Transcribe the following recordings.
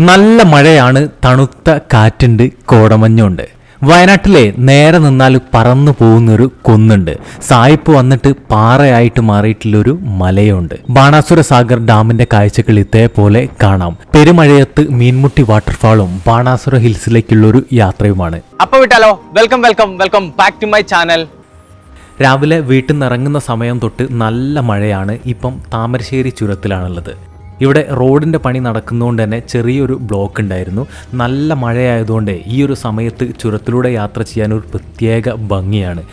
നല്ല മഴയാണ്, തണുത്ത കാറ്റുണ്ട്, കോടമഞ്ഞുണ്ട്. വയനാട്ടിലെ നേരെ നിന്നാൽ പറന്നു പോകുന്നൊരു കുന്നുണ്ട്. സായിപ്പ് വന്നിട്ട് പാറയായിട്ട് മാറിയിട്ടുള്ളൊരു മലയുണ്ട്. ബാണാസുര സാഗർ ഡാമിന്റെ കാഴ്ചകൾ ഇതേപോലെ കാണാം. പെരുമഴയത്ത് മീൻമുട്ടി വാട്ടർഫാളും ബാണാസുര ഹിൽസിലേക്കുള്ളൊരു യാത്രയുമാണ്. അപ്പോൾ വിട്ടാലോ? Welcome welcome welcome back to my channel. രാവിലെ വീട്ടിൽ നിന്ന് ഇറങ്ങുന്ന സമയം തൊട്ട് നല്ല മഴയാണ്. ഇപ്പം താമരശ്ശേരി ചുരത്തിലാണുള്ളത്. ഇവിടെ റോഡിൻ്റെ പണി നടക്കുന്നതുകൊണ്ട് തന്നെ ചെറിയൊരു ബ്ലോക്ക് ഉണ്ടായിരുന്നു. നല്ല മഴയായതുകൊണ്ട് ഈ ഒരു സമയത്ത് ചുരത്തിലൂടെ യാത്ര ചെയ്യാനൊരു പ്രത്യേക ഭംഗിയാണ്.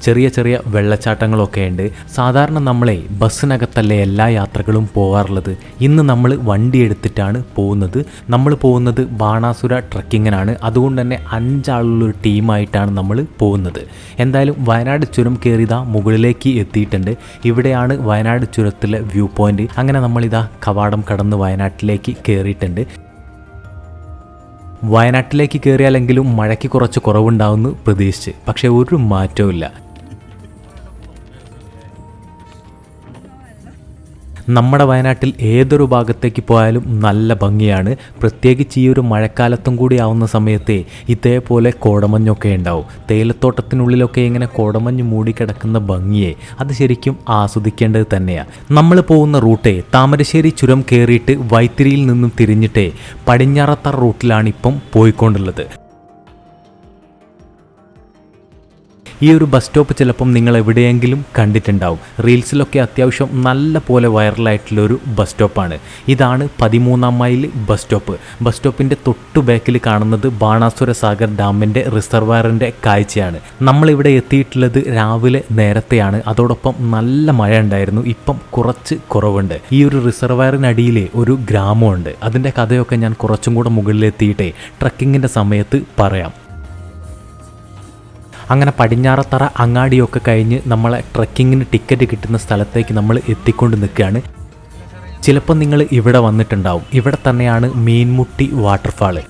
ചെറിയ ചെറിയ വെള്ളച്ചാട്ടങ്ങളൊക്കെ ഉണ്ട്. സാധാരണ നമ്മളെ ബസ്സിനകത്തല്ലേ എല്ലാ യാത്രകളും പോകാറുള്ളത്. ഇന്ന് നമ്മൾ വണ്ടി എടുത്തിട്ടാണ് പോകുന്നത്. നമ്മൾ പോകുന്നത് ബാണാസുര ട്രക്കിങ്ങിനാണ്. അതുകൊണ്ട് തന്നെ 5 ആളുള്ളൊരു ടീമായിട്ടാണ് നമ്മൾ പോകുന്നത്. എന്തായാലും വയനാട് ചുരം കയറിയതാ മുകളിലേക്ക് എത്തിയിട്ടുണ്ട്. ഇവിടെയാണ് വയനാട് ചുരത്തിലെ വ്യൂ പോയിന്റ്. അങ്ങനെ നമ്മളിതാ കവാടം കടന്ന് വയനാട്ടിലേക്ക് കയറിയിട്ടുണ്ട്. വയനാട്ടിലേക്ക് കയറിയാലെങ്കിലും മഴയ്ക്ക് കുറച്ച് കുറവുണ്ടാവുമെന്ന് പ്രതീക്ഷിച്ച്, പക്ഷേ ഒരു മാറ്റവും ഇല്ല. നമ്മുടെ വയനാട്ടിൽ ഏതൊരു ഭാഗത്തേക്ക് പോയാലും നല്ല ഭംഗിയാണ്. പ്രത്യേകിച്ച് ഈ ഒരു മഴക്കാലത്തും കൂടി ആവുന്ന സമയത്തെ ഇതേപോലെ കോടമഞ്ഞൊക്കെ ഉണ്ടാവും. തേയിലത്തോട്ടത്തിനുള്ളിലൊക്കെ ഇങ്ങനെ കോടമഞ്ഞ് മൂടിക്കിടക്കുന്ന ഭംഗിയെ അത് ശരിക്കും ആസ്വദിക്കേണ്ടത് തന്നെയാണ്. നമ്മൾ പോകുന്ന റൂട്ടേ താമരശ്ശേരി ചുരം കയറിയിട്ട് വൈത്തിരിയിൽ നിന്നും തിരിഞ്ഞിട്ടേ പടിഞ്ഞാറത്തറ റൂട്ടിലാണ് ഇപ്പം പോയിക്കൊണ്ടുള്ളത്. ഈ ഒരു ബസ് സ്റ്റോപ്പ് ചിലപ്പം നിങ്ങൾ എവിടെയെങ്കിലും കണ്ടിട്ടുണ്ടാവും. റീൽസിലൊക്കെ അത്യാവശ്യം നല്ല പോലെ വൈറലായിട്ടുള്ളൊരു ബസ് സ്റ്റോപ്പാണ്. ഇതാണ് 13-ാം മൈൽ ബസ് സ്റ്റോപ്പ്. ബസ് സ്റ്റോപ്പിൻ്റെ തൊട്ടു ബാക്കിൽ കാണുന്നത് ബാണാസുര സാഗർ ഡാമിൻ്റെ റിസർവയറിൻ്റെ കാഴ്ചയാണ്. നമ്മളിവിടെ എത്തിയിട്ടുള്ളത് രാവിലെ നേരത്തെയാണ്. അതോടൊപ്പം നല്ല മഴ ഉണ്ടായിരുന്നു. ഇപ്പം കുറച്ച് കുറവുണ്ട്. ഈ ഒരു റിസർവയറിനടിയിൽ ഒരു ഗ്രാമമുണ്ട്. അതിൻ്റെ കഥയൊക്കെ ഞാൻ കുറച്ചും കൂടെ മുകളിലെത്തിയിട്ടേ ട്രക്കിങ്ങിൻ്റെ സമയത്ത് പറയാം. അങ്ങനെ പടിഞ്ഞാറത്തറ അങ്ങാടിയൊക്കെ കഴിഞ്ഞ് നമ്മളെ ട്രക്കിങ്ങിന് ടിക്കറ്റ് കിട്ടുന്ന സ്ഥലത്തേക്ക് നമ്മൾ എത്തിക്കൊണ്ട് നിൽക്കുകയാണ്. ചിലപ്പോൾ നിങ്ങൾ ഇവിടെ വന്നിട്ടുണ്ടാവും. ഇവിടെ തന്നെയാണ് മീൻമുട്ടി വാട്ടർഫാള്.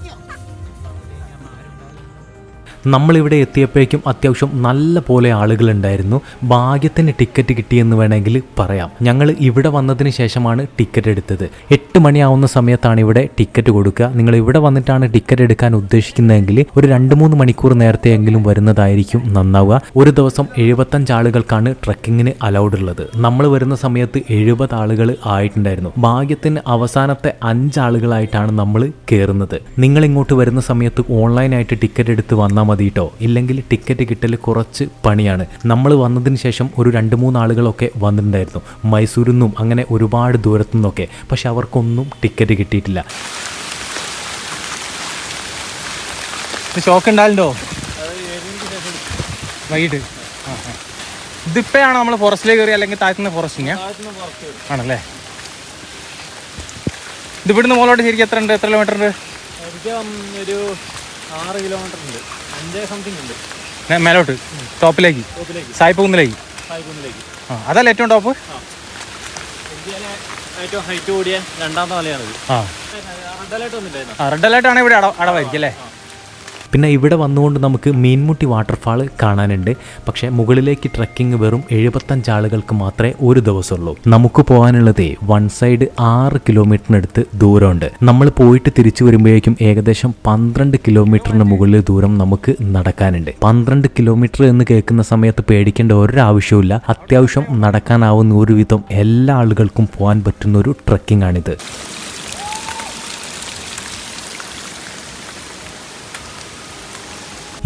നമ്മളിവിടെ എത്തിയപ്പോഴേക്കും അത്യാവശ്യം നല്ല പോലെ ആളുകളുണ്ടായിരുന്നു. ഭാഗ്യത്തിന് ടിക്കറ്റ് കിട്ടിയെന്ന് വേണമെങ്കിൽ പറയാം. ഞങ്ങൾ ഇവിടെ വന്നതിന് ശേഷമാണ് ടിക്കറ്റ് എടുത്തത്. 8 മണിയാവുന്ന സമയത്താണ് ഇവിടെ ടിക്കറ്റ് കൊടുക്കുക. നിങ്ങൾ ഇവിടെ വന്നിട്ടാണ് ടിക്കറ്റ് എടുക്കാൻ ഉദ്ദേശിക്കുന്നതെങ്കിൽ ഒരു 2-3 മണിക്കൂർ നേരത്തെയെങ്കിലും വരുന്നതായിരിക്കും നന്നാവുക. ഒരു ദിവസം 75 ആളുകൾക്കാണ് ട്രക്കിങ്ങിന് അലൗഡ് ഉള്ളത്. നമ്മൾ വരുന്ന സമയത്ത് 70 ആളുകൾ ആയിട്ടുണ്ടായിരുന്നു. ഭാഗ്യത്തിന് അവസാനത്തെ 5 ആളുകളായിട്ടാണ് നമ്മൾ കയറുന്നത്. നിങ്ങൾ ഇങ്ങോട്ട് വരുന്ന സമയത്ത് ഓൺലൈനായിട്ട് ടിക്കറ്റ് എടുത്ത് വന്നാൽ മതിട്ടോ, ഇല്ലെങ്കിൽ ടിക്കറ്റ് കിട്ടൽ കുറച്ച് പണിയാണ്. നമ്മൾ വന്നതിന് ശേഷം ഒരു 2-3 ആളുകളൊക്കെ വന്നിട്ടുണ്ടായിരുന്നു, മൈസൂരിൽ നിന്നും അങ്ങനെ ഒരുപാട് ദൂരത്തു നിന്നൊക്കെ. പക്ഷെ അവർക്കൊന്നും ടിക്കറ്റ് കിട്ടിയിട്ടില്ല. ഷോക്ക് ഉണ്ടാവല്ലോ വൈകിട്ട്. ഇതിപ്പോഴാണ് നമ്മൾ ഫോറസ്റ്റിലേക്ക് കയറി, അല്ലെങ്കിൽ താഴ്ത്തുന്ന ഫോറസ്റ്റിനെയാ ആണല്ലേ? ഇത് ഇവിടുന്ന് മുകളോട്ട് ശരിക്കും എത്ര കിലോമീറ്റർ ഉണ്ട്? ഒരു 6 കിലോമീറ്റർ ഉണ്ട്, 5 സംതിങ് ഉണ്ട്. മേലോട്ട് ടോപ്പിലേക്ക് സായിപ്പ് കുന്നിലേക്ക്. അതല്ല ഏറ്റവും ടോപ്പ്? ഇന്ത്യയിലെ ഏറ്റവും ഹൈറ്റ് കൂടിയ 2ാമത്തെ മലയാണിത്. റെഡ് അലേർട്ട് വന്നിട്ടായിരുന്നു. റെഡ് അലേർട്ട് ആണ് ഇവിടെ അടവായിരിക്കും അല്ലേ? പിന്നെ ഇവിടെ വന്നുകൊണ്ട് നമുക്ക് മീൻമുട്ടി വാട്ടർഫാൾ കാണാനുണ്ട്. പക്ഷേ മുകളിലേക്ക് ട്രക്കിംഗ് വെറും 75 ആളുകൾക്ക് മാത്രമേ ഒരു ദിവസമുള്ളൂ. നമുക്ക് പോകാനുള്ളതേ 1 സൈഡ് 6 കിലോമീറ്ററിനടുത്ത് ദൂരമുണ്ട്. നമ്മൾ പോയിട്ട് തിരിച്ചു വരുമ്പോഴേക്കും ഏകദേശം 12 കിലോമീറ്ററിന് മുകളിൽ ദൂരം നമുക്ക് നടക്കാനുണ്ട്. 12 കിലോമീറ്റർ എന്ന് കേൾക്കുന്ന സമയത്ത് പേടിക്കേണ്ട ഒരാവശ്യമില്ല. അത്യാവശ്യം നടക്കാനാവുന്ന ഒരുവിധം എല്ലാ ആളുകൾക്കും പോകാൻ പറ്റുന്ന ഒരു ട്രക്കിംഗ് ആണിത്.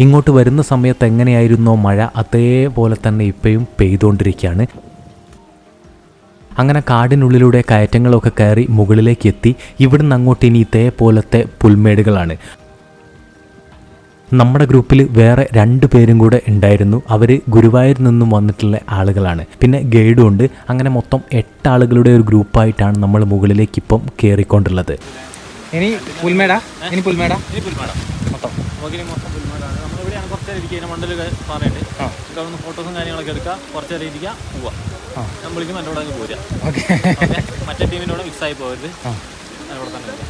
ഇങ്ങോട്ട് വരുന്ന സമയത്ത് എങ്ങനെയായിരുന്നോ മഴ, അതേപോലെ തന്നെ ഇപ്പോഴും പെയ്തുകൊണ്ടിരിക്കുകയാണ്. അങ്ങനെ കാടിനുള്ളിലൂടെ കയറ്റങ്ങളൊക്കെ കയറി മുകളിലേക്ക് എത്തി. ഇവിടുന്ന് അങ്ങോട്ട് ഇനി ഇതേപോലത്തെ പുൽമേടുകളാണ്. നമ്മുടെ ഗ്രൂപ്പിൽ വേറെ 2 പേരും കൂടെ ഉണ്ടായിരുന്നു. അവർ ഗുരുവായൂരിൽ നിന്നും വന്നിട്ടുള്ള ആളുകളാണ്. പിന്നെ ഗൈഡും ഉണ്ട്. അങ്ങനെ മൊത്തം 8 ആളുകളുടെ ഒരു ഗ്രൂപ്പായിട്ടാണ് നമ്മൾ മുകളിലേക്ക് ഇപ്പം കയറിക്കൊണ്ടുള്ളത്. ഇനി പുൽമേടാ? ഇനി പുൽമേടാ മൊത്തം പുൽമേടാണ്. നമ്മളിവിടെയാണ് കുറച്ച് നേരം ഇരിക്കുക. മണ്ടൽ പറയുന്നുണ്ട്, നമുക്ക് അവിടെ ഫോട്ടോസും കാര്യങ്ങളൊക്കെ എടുക്കുക, കുറച്ച് നേരം ഇരിക്കുക, പോവാം. ഞാൻ വിളിക്കും, എൻ്റെ കൂടെ അങ്ങ് പോരുക. മറ്റേ ടീമിൻ്റെ കൂടെ മിക്സ് ആയി പോകരുത്, എൻ്റെ കൂടെ തന്നെ പോരാ.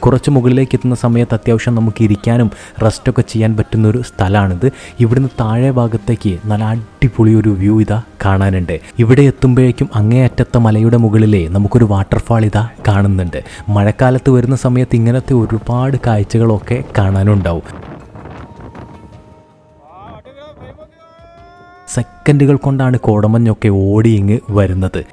കുറച്ച് മുകളിലേക്ക് എത്തുന്ന സമയത്ത് അത്യാവശ്യം നമുക്ക് ഇരിക്കാനും റെസ്റ്റൊക്കെ ചെയ്യാൻ പറ്റുന്നൊരു സ്ഥലമാണിത്. ഇവിടുന്ന് താഴെ ഭാഗത്തേക്ക് നല്ല അടിപൊളി ഒരു വ്യൂ ഇതാ കാണാനുണ്ട്. ഇവിടെ എത്തുമ്പോഴേക്കും അങ്ങേയറ്റത്തെ മലയുടെ മുകളിലേ നമുക്കൊരു വാട്ടർഫാൾ ഇതാ കാണുന്നുണ്ട്. മഴക്കാലത്ത് വരുന്ന സമയത്ത് ഇങ്ങനത്തെ ഒരുപാട് കാഴ്ചകളൊക്കെ കാണാനുണ്ടാവും. സെക്കൻഡുകൾ കൊണ്ടാണ് കോടമഞ്ഞൊക്കെ ഓടി ഇങ്ങ് വരുന്നത്.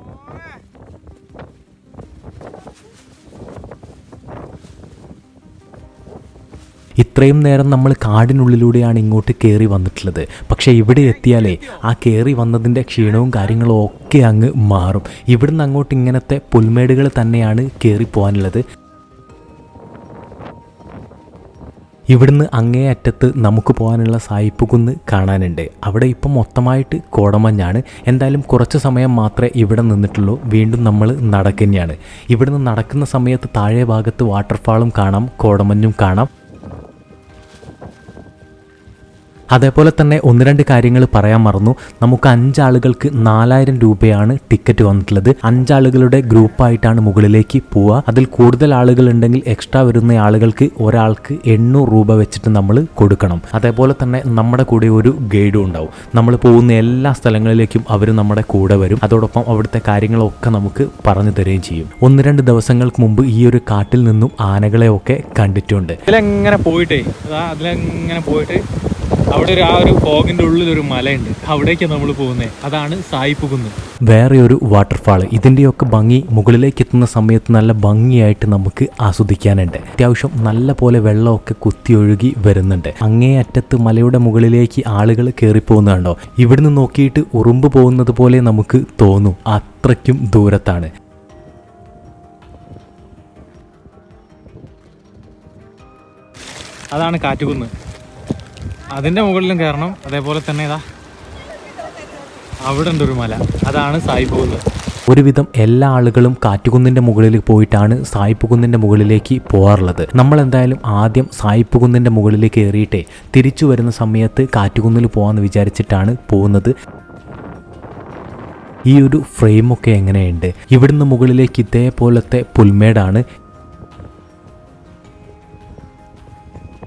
ഇത്രയും നേരം നമ്മൾ കാടിനുള്ളിലൂടെയാണ് ഇങ്ങോട്ട് കയറി വന്നിട്ടുള്ളത്. പക്ഷേ ഇവിടെ എത്തിയാലേ ആ കയറി വന്നതിൻ്റെ ക്ഷീണവും കാര്യങ്ങളും ഒക്കെ അങ്ങ് മാറും. ഇവിടുന്ന് അങ്ങോട്ട് ഇങ്ങനത്തെ പുൽമേടുകൾ തന്നെയാണ് കയറി പോകാനുള്ളത്. ഇവിടുന്ന് അങ്ങേ അറ്റത്ത് നമുക്ക് പോകാനുള്ള സായിപ്പുകുന്ന് കാണാനുണ്ട്. അവിടെ ഇപ്പം മൊത്തമായിട്ട് കോടമഞ്ഞാണ്. എന്തായാലും കുറച്ച് സമയം മാത്രമേ ഇവിടെ നിന്നിട്ടുള്ളൂ. വീണ്ടും നമ്മൾ നടക്കുന്നതാണ്. ഇവിടുന്ന് നടക്കുന്ന സമയത്ത് താഴെ ഭാഗത്ത് വാട്ടർഫാളും കാണാം, കോടമഞ്ഞും കാണാം. അതേപോലെ തന്നെ 1-2 കാര്യങ്ങൾ പറയാൻ മറന്നു. നമുക്ക് 5 ആളുകൾക്ക് 4000 രൂപയാണ് ടിക്കറ്റ് വന്നിട്ടുള്ളത്. 5 ആളുകളുടെ ഗ്രൂപ്പായിട്ടാണ് മുകളിലേക്ക് പോവുക. അതിൽ കൂടുതൽ ആളുകൾ ഉണ്ടെങ്കിൽ എക്സ്ട്രാ വരുന്ന ആളുകൾക്ക് ഒരാൾക്ക് 800 രൂപ വെച്ചിട്ട് നമ്മൾ കൊടുക്കണം. അതേപോലെ തന്നെ നമ്മുടെ കൂടെ ഒരു ഗൈഡും ഉണ്ടാവും. നമ്മൾ പോകുന്ന എല്ലാ സ്ഥലങ്ങളിലേക്കും അവർ നമ്മുടെ കൂടെ വരും. അതോടൊപ്പം അവിടുത്തെ കാര്യങ്ങളൊക്കെ നമുക്ക് പറഞ്ഞു തരികയും ചെയ്യും. 1-2 ദിവസങ്ങൾക്ക് മുമ്പ് ഈ ഒരു കാട്ടിൽ നിന്നും ആനകളെയൊക്കെ കണ്ടിട്ടുണ്ട്. അതിലെങ്ങനെ പോയിട്ടേ അവിടെ ആ ഒരു ഫോഗിന്റെ ഉള്ളിലൊരു മലയുണ്ട്. അവിടേക്കാണ് നമ്മൾ പോകുന്നത്. അതാണ് സായിപ്പുകുന്ന്. വേറെ ഒരു വാട്ടർഫാൾ. ഇതിൻ്റെയൊക്കെ ഭംഗി മുകളിലേക്ക് എത്തുന്ന സമയത്ത് നല്ല ഭംഗിയായിട്ട് നമുക്ക് ആസ്വദിക്കാനുണ്ട്. അത്യാവശ്യം നല്ല പോലെ വെള്ളമൊക്കെ കുത്തി ഒഴുകി വരുന്നുണ്ട്. അങ്ങേ അറ്റത്ത് മലയുടെ മുകളിലേക്ക് ആളുകൾ കയറിപ്പോകുന്നുണ്ടോ? ഇവിടുന്ന് നോക്കിയിട്ട് ഉറുമ്പ് പോകുന്നത് പോലെ നമുക്ക് തോന്നും. അത്രയ്ക്കും ദൂരത്താണ്. അതാണ് കാറ്റുകുന്ന്. അതിൻ്റെ മുകളിലും കയറണം. അതേപോലെ തന്നെ ഇതാ അവിടെ ഉണ്ട് ഒരു മല. അതാണ് സായിപ്പുകുന്ന്. ഒരുവിധം എല്ലാ ആളുകളും കാറ്റുകുന്നിൻ്റെ മുകളിൽ പോയിട്ടാണ് സായിപ്പുകുന്നിൻ്റെ മുകളിലേക്ക് പോകാറുള്ളത്. നമ്മൾ എന്തായാലും ആദ്യം സായിപ്പുകുന്നിൻ്റെ മുകളിൽ കയറിയിട്ടേ തിരിച്ചു വരുന്ന സമയത്ത് കാറ്റുകുന്നിൽ പോകാമെന്ന് വിചാരിച്ചിട്ടാണ് പോകുന്നത്. ഈ ഒരു ഫ്രെയിമൊക്കെ എങ്ങനെയുണ്ട്? ഇവിടുന്ന് മുകളിലേക്ക് ഇതേപോലത്തെ പുൽമേടാണ്.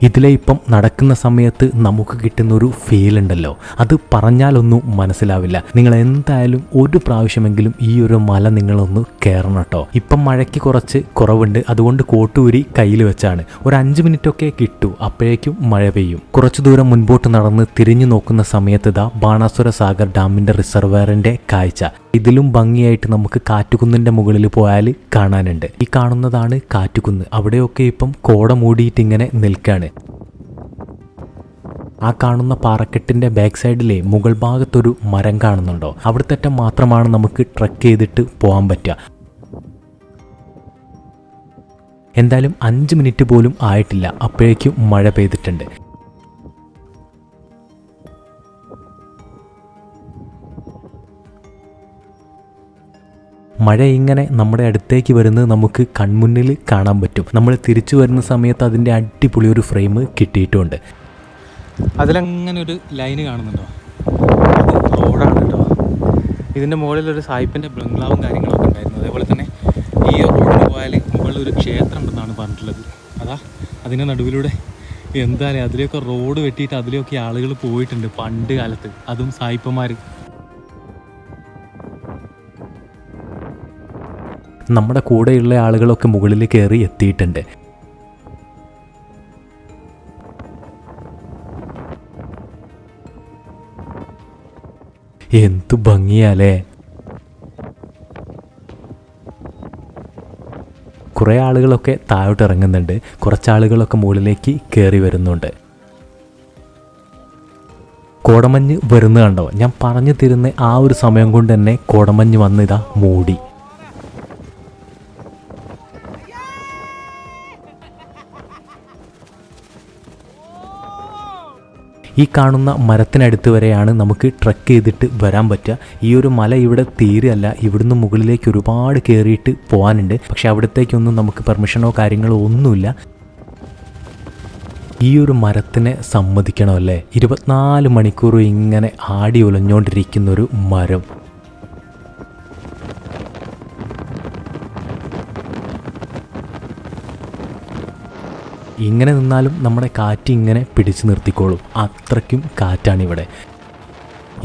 ഇതിലെ ഇപ്പം നടക്കുന്ന സമയത്ത് നമുക്ക് കിട്ടുന്നൊരു ഫീൽ ഉണ്ടല്ലോ, അത് പറഞ്ഞാലൊന്നും മനസ്സിലാവില്ല. നിങ്ങൾ എന്തായാലും ഒരു പ്രാവശ്യമെങ്കിലും ഈ ഒരു മല നിങ്ങളൊന്ന് കയറണം കേട്ടോ. ഇപ്പം മഴയ്ക്ക് കുറച്ച് കുറവുണ്ട്. അതുകൊണ്ട് കോട്ടൂരി കയ്യിൽ വെച്ചാണ്. ഒരു 5 മിനിറ്റൊക്കെ കിട്ടൂ, അപ്പോഴേക്കും മഴ പെയ്യും. കുറച്ചു ദൂരം മുൻപോട്ട് നടന്ന് തിരിഞ്ഞു നോക്കുന്ന സമയത്ത് ഇതാ ബാണാസുര സാഗർ ഡാമിൻ്റെ റിസർവയറിൻ്റെ കാഴ്ച. ഇതിലും ഭംഗിയായിട്ട് നമുക്ക് കാറ്റുകുന്നിൻ്റെ മുകളിൽ പോയാൽ കാണാനുണ്ട്. ഈ കാണുന്നതാണ് കാറ്റുകുന്ന്. അവിടെയൊക്കെ ഇപ്പം കോട മൂടിയിട്ട് ഇങ്ങനെ നിൽക്കുകയാണ്. ആ കാണുന്ന പാറക്കെട്ടിൻ്റെ ബാക്ക് സൈഡിലെ മുകൾ ഭാഗത്തൊരു മരം കാണുന്നുണ്ടോ? അവിടുത്തെ അറ്റം മാത്രമാണ് നമുക്ക് ട്രക്ക് ചെയ്തിട്ട് പോകാൻ പറ്റുക. എന്തായാലും 5 മിനിറ്റ് പോലും ആയിട്ടില്ല, അപ്പോഴേക്കും മഴ പെയ്തിട്ടുണ്ട്. മഴ ഇങ്ങനെ നമ്മുടെ അടുത്തേക്ക് വരുന്നത് നമുക്ക് കൺമുന്നിൽ കാണാൻ പറ്റും. നമ്മൾ തിരിച്ചു വരുന്ന സമയത്ത് അതിൻ്റെ അടിപൊളി ഒരു ഫ്രെയിം കിട്ടിയിട്ടുണ്ട്. അതിലങ്ങനെ ഒരു ലൈന് കാണുന്നുണ്ടോ? അത് റോഡാണ് കേട്ടോ. ഇതിൻ്റെ മുകളിലൊരു സായിപ്പിൻ്റെ ബംഗ്ലാവും കാര്യങ്ങളൊക്കെ ഉണ്ടായിരുന്നു. അതേപോലെ തന്നെ ഈ റോഡിന് പോയാൽ മുകളിൽ ഒരു ക്ഷേത്രം ഉണ്ടെന്നാണ് പറഞ്ഞിട്ടുള്ളത്. അതാ അതിൻ്റെ നടുവിലൂടെ എന്തായാലും അതിലേക്ക് റോഡ് വെട്ടിയിട്ട് അതിലൊക്കെ ആളുകൾ പോയിട്ടുണ്ട് പണ്ട് കാലത്ത്, അതും സായിപ്പന്മാർ. നമ്മുടെ കൂടെയുള്ള ആളുകളൊക്കെ മുകളിൽ കയറി എത്തിയിട്ടുണ്ട്. എന്തു ഭംഗിയാലേ! കുറേ ആളുകളൊക്കെ താഴോട്ട് ഇറങ്ങുന്നുണ്ട്, കുറച്ചാളുകളൊക്കെ മുകളിലേക്ക് കയറി വരുന്നുണ്ട്. കോടമഞ്ഞ് വരുന്നത് കണ്ടോ? ഞാൻ പറഞ്ഞു തരുന്ന ആ ഒരു സമയം കൊണ്ട് തന്നെ കോടമഞ്ഞ് വന്നിതാ മൂടി. ഈ കാണുന്ന മരത്തിനടുത്ത് വരെയാണ് നമുക്ക് ട്രക്ക് ചെയ്തിട്ട് വരാൻ പറ്റുക. ഈ ഒരു മല ഇവിടെ തീരെയല്ല, ഇവിടുന്ന് മുകളിലേക്ക് ഒരുപാട് കയറിയിട്ട് പോകാനുണ്ട്. പക്ഷെ അവിടത്തേക്കൊന്നും നമുക്ക് പെർമിഷനോ കാര്യങ്ങളോ ഒന്നുമില്ല. ഈ ഒരു മരത്തിനെ സമ്മതിക്കണമല്ലേ, 24 മണിക്കൂറും ഇങ്ങനെ ആടി ഉലഞ്ഞുകൊണ്ടിരിക്കുന്നൊരു മരം. ഇങ്ങനെ നിന്നാലും നമ്മുടെ കാറ്റ് ഇങ്ങനെ പിടിച്ചു നിർത്തിക്കോളും, അത്രയ്ക്കും കാറ്റാണിവിടെ.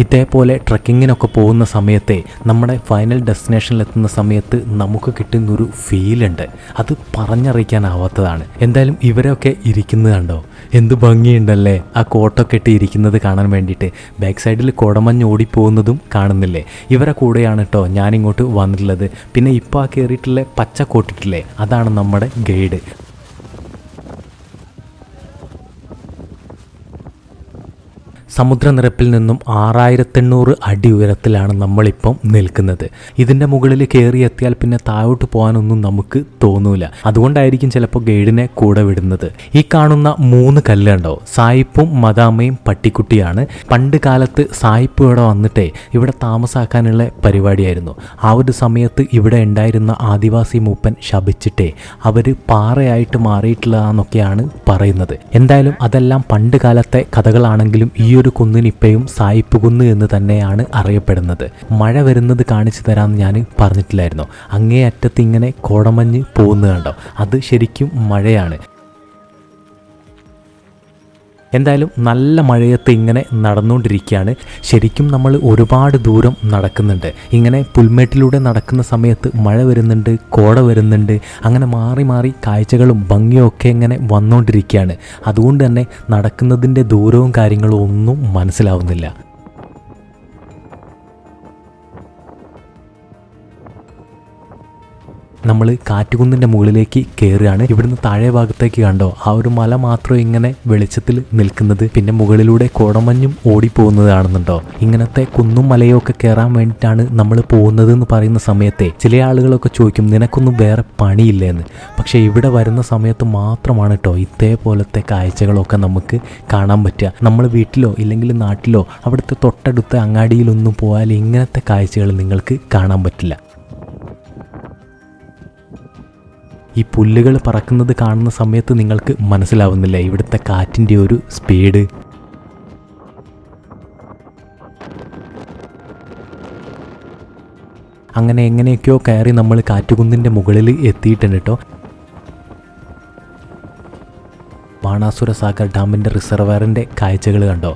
ഇതേപോലെ ട്രക്കിങ്ങിനൊക്കെ പോകുന്ന സമയത്തെ നമ്മുടെ ഫൈനൽ ഡെസ്റ്റിനേഷനിലെത്തുന്ന സമയത്ത് നമുക്ക് കിട്ടുന്നൊരു ഫീലുണ്ട്, അത് പറഞ്ഞറിയിക്കാനാവാത്തതാണ്. എന്തായാലും ഇവരൊക്കെ ഇരിക്കുന്നത് കണ്ടോ, എന്ത് ഭംഗിയുണ്ടല്ലേ ആ കോട്ടൊക്കെ ഇട്ട് ഇരിക്കുന്നത് കാണാൻ വേണ്ടിയിട്ട്. ബാക്ക് സൈഡിൽ കോടമഞ്ഞ് ഓടിപ്പോകുന്നതും കാണുന്നില്ലേ, ഇവരെ കൂടെയാണ് കേട്ടോ ഞാനിങ്ങോട്ട് വന്നിട്ടുള്ളത്. പിന്നെ ഇപ്പോൾ ആ കയറിയിട്ടുള്ള പച്ച കോട്ടിട്ടില്ലേ, അതാണ് നമ്മുടെ ഗൈഡ്. സമുദ്രനിരപ്പിൽ നിന്നും 6800 അടി ഉയരത്തിലാണ് നമ്മളിപ്പം നിൽക്കുന്നത്. ഇതിൻ്റെ മുകളിൽ കയറിയെത്തിയാൽ പിന്നെ താഴോട്ട് പോകാനൊന്നും നമുക്ക് തോന്നൂല. അതുകൊണ്ടായിരിക്കും ചിലപ്പോൾ ഗൈഡിനെ കൂടെ വിടുന്നത്. ഈ കാണുന്ന 3 കല്ലുണ്ടോ, സായിപ്പും മദാമയും പട്ടിക്കുട്ടിയാണ്. പണ്ട് കാലത്ത് സായിപ്പ് ഇവിടെ വന്നിട്ടേ ഇവിടെ താമസാക്കാനുള്ള പരിപാടിയായിരുന്നു. ആ ഒരു സമയത്ത് ഇവിടെ ഉണ്ടായിരുന്ന ആദിവാസി മൂപ്പൻ ശപിച്ചിട്ടേ അവർ പാറയായിട്ട് മാറിയിട്ടുള്ളതാണെന്നൊക്കെയാണ് പറയുന്നത്. എന്തായാലും അതെല്ലാം പണ്ട് കാലത്തെ കഥകളാണെങ്കിലും ഈ ഒരു കുന്നിനിപ്പയും സായിപ്പ് കുന്ന് എന്ന് തന്നെയാണ് അറിയപ്പെടുന്നത്. മഴ വരുന്നത് കാണിച്ചു തരാമെന്ന് ഞാൻ പറഞ്ഞിട്ടില്ലായിരുന്നു. അങ്ങേ അറ്റത്ത് ഇങ്ങനെ കോടമഞ്ഞ് പോകുന്നത് കണ്ടോ, അത് ശരിക്കും മഴയാണ്. എന്തായാലും നല്ല മഴയത്ത് ഇങ്ങനെ നടന്നുകൊണ്ടിരിക്കുകയാണ്. ശരിക്കും നമ്മൾ ഒരുപാട് ദൂരം നടക്കുന്നുണ്ട്. ഇങ്ങനെ പുൽമേട്ടിലൂടെ നടക്കുന്ന സമയത്ത് മഴ വരുന്നുണ്ട്, കോട വരുന്നുണ്ട്, അങ്ങനെ മാറി മാറി കാഴ്ചകളും ഭംഗിയും ഒക്കെ ഇങ്ങനെ വന്നുകൊണ്ടിരിക്കുകയാണ്. അതുകൊണ്ട് തന്നെ നടക്കുന്നതിൻ്റെ ദൂരവും കാര്യങ്ങളും ഒന്നും മനസ്സിലാവുന്നില്ല. നമ്മൾ കാറ്റുകുന്നിൻ്റെ മുകളിലേക്ക് കയറുകയാണ്. ഇവിടുന്ന് താഴെ ഭാഗത്തേക്ക് കണ്ടോ, ആ ഒരു മല മാത്രം ഇങ്ങനെ വെളിച്ചത്തിൽ നിൽക്കുന്നത്, പിന്നെ മുകളിലൂടെ കോടമഞ്ഞും ഓടിപ്പോകുന്നത് കാണുന്നുണ്ടോ. ഇങ്ങനത്തെ കുന്നും മലയും ഒക്കെ കയറാൻ വേണ്ടിയിട്ടാണ് നമ്മൾ പോകുന്നത് എന്ന് പറയുന്ന സമയത്തെ ചില ആളുകളൊക്കെ ചോദിക്കും, നിനക്കൊന്നും വേറെ പണിയില്ലേന്ന്. പക്ഷേ ഇവിടെ വരുന്ന സമയത്ത് മാത്രമാണ് കേട്ടോ ഇതേപോലത്തെ കാഴ്ചകളൊക്കെ നമുക്ക് കാണാൻ പറ്റുക. നമ്മൾ വീട്ടിലോ ഇല്ലെങ്കിൽ നാട്ടിലോ അവിടുത്തെ തൊട്ടടുത്ത അങ്ങാടിയിലൊന്നും പോയാൽ ഇങ്ങനത്തെ കാഴ്ചകൾ നിങ്ങൾക്ക് കാണാൻ പറ്റില്ല. ഈ പുല്ലുകൾ പറക്കുന്നത് കാണുന്ന സമയത്ത് നിങ്ങൾക്ക് മനസ്സിലാവുന്നില്ല ഇവിടുത്തെ കാറ്റിൻ്റെ ഒരു സ്പീഡ്. അങ്ങനെ എങ്ങനെയൊക്കെയോ കയറി നമ്മൾ കാറ്റുകുന്നിൻ്റെ മുകളിൽ എത്തിയിട്ടുണ്ട് കേട്ടോ. ബാണാസുര സാഗർ ഡാമിൻ്റെ റിസർവയറിൻ്റെ കാഴ്ചകൾ കണ്ടോ.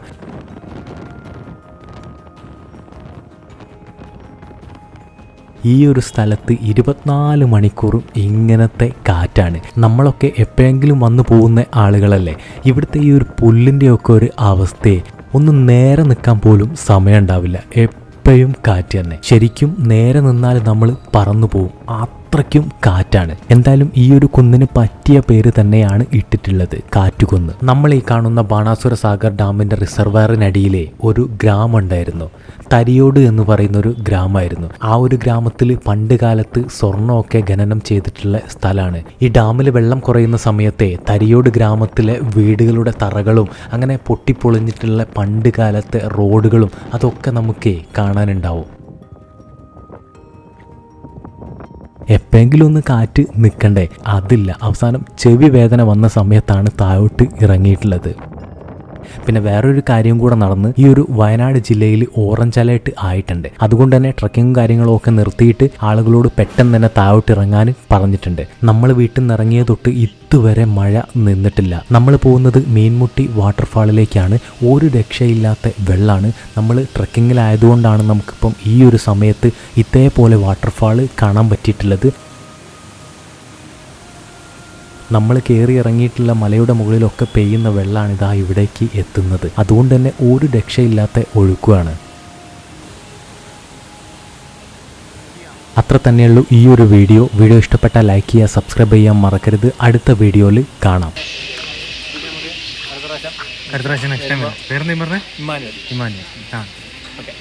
ഈ ഒരു സ്ഥലത്ത് 24 മണിക്കൂറും ഇങ്ങനത്തെ കാറ്റാണ്. നമ്മളൊക്കെ എപ്പോഴെങ്കിലും വന്നു പോകുന്ന ആളുകളല്ലേ. ഇവിടുത്തെ ഈ ഒരു പുല്ലിൻ്റെയൊക്കെ ഒരു അവസ്ഥയെ ഒന്ന് നേരെ നിൽക്കാൻ പോലും സമയം ഉണ്ടാവില്ല. എപ്പോഴും കാറ്റ് തന്നെ. ശരിക്കും നേരെ നിന്നാൽ നമ്മൾ പറന്നു പോകും, അത്രയ്ക്കും കാറ്റാണ്. എന്തായാലും ഈ ഒരു കുന്നിന് പറ്റിയ പേര് തന്നെയാണ് ഇട്ടിട്ടുള്ളത്, കാറ്റുകുന്ന്. നമ്മൾ ഈ കാണുന്ന ബാണാസുര സാഗർ ഡാമിൻ്റെ റിസർവയറിനടിയിലെ ഒരു ഗ്രാമം ഉണ്ടായിരുന്നു, തരിയോട് എന്ന് പറയുന്ന ഒരു ഗ്രാമമായിരുന്നു. ആ ഒരു ഗ്രാമത്തിൽ പണ്ട് കാലത്ത് സ്വർണ്ണമൊക്കെ ഖനനം ചെയ്തിട്ടുള്ള സ്ഥലമാണ്. ഈ ഡാമിൽ വെള്ളം കുറയുന്ന സമയത്തെ തരിയോട് ഗ്രാമത്തിലെ വീടുകളുടെ തറകളും അങ്ങനെ പൊട്ടിപ്പൊളിഞ്ഞിട്ടുള്ള പണ്ട് കാലത്തെ റോഡുകളും അതൊക്കെ നമുക്ക് കാണാനുണ്ടാവും. എപ്പോഴെങ്കിലും ഒന്ന് കാറ്റ് നിൽക്കണ്ടേ, അതില്ല. അവസാനം ചെവി വേദന വന്ന സമയത്താണ് താഴോട്ട് ഇറങ്ങിയിട്ടുള്ളത്. പിന്നെ വേറൊരു കാര്യം കൂടെ നടന്ന് ഈ ഒരു വയനാട് ജില്ലയിൽ ഓറഞ്ച് അലേർട്ട് ആയിട്ടുണ്ട്. അതുകൊണ്ട് തന്നെ ട്രക്കിങ്ങും കാര്യങ്ങളും ഒക്കെ നിർത്തിയിട്ട് ആളുകളോട് പെട്ടെന്ന് തന്നെ താഴോട്ട് ഇറങ്ങാൻ പറഞ്ഞിട്ടുണ്ട്. നമ്മൾ വീട്ടിൽ നിന്ന് ഇറങ്ങിയ തൊട്ട് ഇതുവരെ മഴ നിന്നിട്ടില്ല. നമ്മൾ പോകുന്നത് മീൻമുട്ടി വാട്ടർഫാളിലേക്കാണ്. ഒരു രക്ഷയില്ലാത്ത വെള്ളമാണ്. നമ്മൾ ട്രക്കിങ്ങിലായതുകൊണ്ടാണ് നമുക്കിപ്പം ഈ ഒരു സമയത്ത് ഇതേപോലെ വാട്ടർഫാൾ കാണാൻ പറ്റിയിട്ടുള്ളത്. നമ്മൾ കയറി ഇറങ്ങിയിട്ടുള്ള മലയുടെ മുകളിലൊക്കെ പെയ്യുന്ന വെള്ളമാണ് ഇതാ ഇവിടേക്ക് എത്തുന്നത്. അതുകൊണ്ട് തന്നെ ഒരു രക്ഷയില്ലാത്ത ഒഴുക്കുമാണ്. അത്ര തന്നെയുള്ളൂ ഈ ഒരു വീഡിയോ. ഇഷ്ടപ്പെട്ടാൽ ലൈക്ക് ചെയ്യുക, സബ്സ്ക്രൈബ് ചെയ്യാൻ മറക്കരുത്. അടുത്ത വീഡിയോയിൽ കാണാം. അടുത്ത പ്രാവശ്യം നെക്സ്റ്റ് ടൈം. പേരെന്തെങ്കിലും പറഞ്ഞേ? ഇമ്മാനുവൽ. ഇമാനുവൽ. ആ, ഓക്കെ.